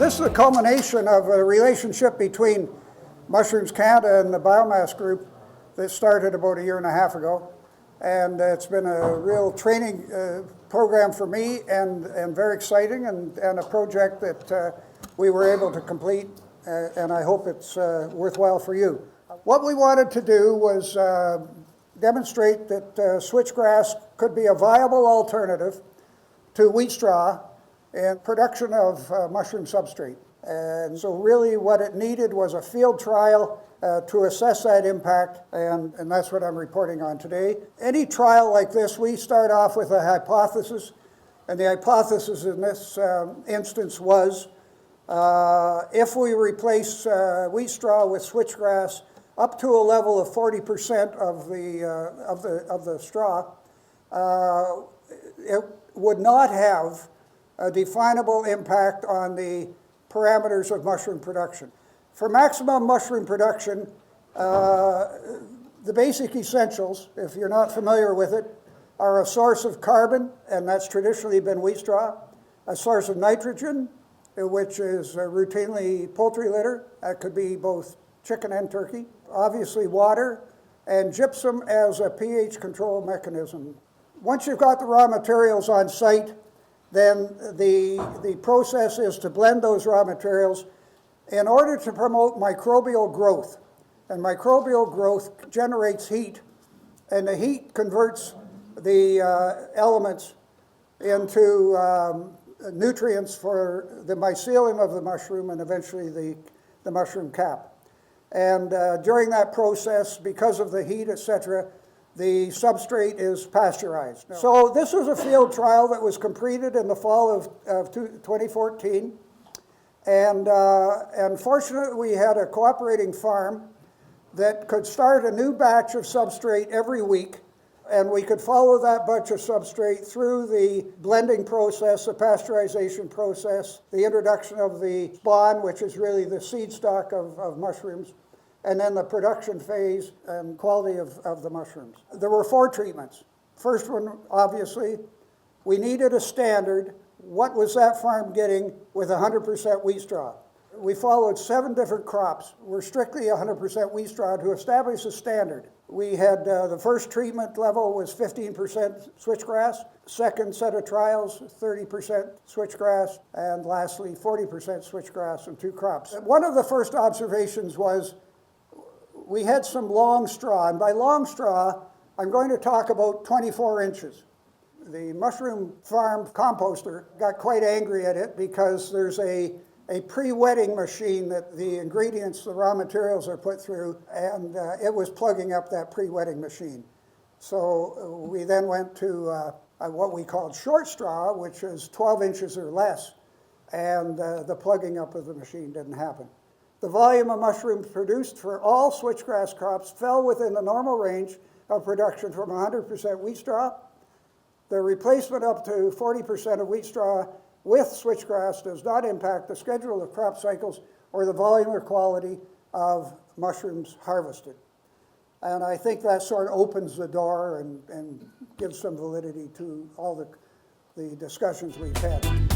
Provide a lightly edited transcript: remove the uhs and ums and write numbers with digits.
This is a culmination of a relationship between Mushrooms Canada and the Biomass group that started about 1.5 years ago. And it's been a real training program for me and very exciting and a project that we were able to complete, and I hope it's worthwhile for you. What we wanted to do was demonstrate that switchgrass could be a viable alternative to wheat straw in production of mushroom substrate. And so really what it needed was a field trial to assess that impact, and that's what I'm reporting on today. Any trial like this, we start off with a hypothesis, and the hypothesis in this instance was if we replace wheat straw with switchgrass up to a level of 40% of the straw, it would not have a definable impact on the parameters of mushroom production. For maximum mushroom production, the basic essentials, if you're not familiar with it, are a source of carbon, and that's traditionally been wheat straw, a source of nitrogen, which is routinely poultry litter. That could be both chicken and turkey. Obviously water, and gypsum as a pH control mechanism. Once you've got the raw materials on site, then the process is to blend those raw materials in order to promote microbial growth. And microbial growth generates heat, and the heat converts the elements into nutrients for the mycelium of the mushroom and eventually the mushroom cap. And during that process, because of the heat, etc., the substrate is pasteurized. So this was a field trial that was completed in the fall of 2014. And fortunately, we had a cooperating farm that could start a new batch of substrate every week, and we could follow that batch of substrate through the blending process, the pasteurization process, the introduction of the spawn, which is really the seed stock of mushrooms, and then the production phase and quality of the mushrooms. There were 4 treatments. First one, obviously, we needed a standard. What was that farm getting with 100% wheat straw? We followed 7 different crops. We're strictly 100% wheat straw to establish a standard. We had the first treatment level was 15% switchgrass. Second set of trials, 30% switchgrass. And lastly, 40% switchgrass in 2 crops. One of the first observations was we had some long straw. And by long straw, I'm going to talk about 24 inches. The mushroom farm composter got quite angry at it because there's a pre-wetting machine that the ingredients, the raw materials are put through, and it was plugging up that pre-wetting machine. So we then went to what we called short straw, which is 12 inches or less, and the plugging up of the machine didn't happen. The volume of mushrooms produced for all switchgrass crops fell within the normal range of production from 100% wheat straw. The replacement up to 40% of wheat straw with switchgrass does not impact the schedule of crop cycles or the volume or quality of mushrooms harvested. And I think that sort of opens the door and gives some validity to all the discussions we've had.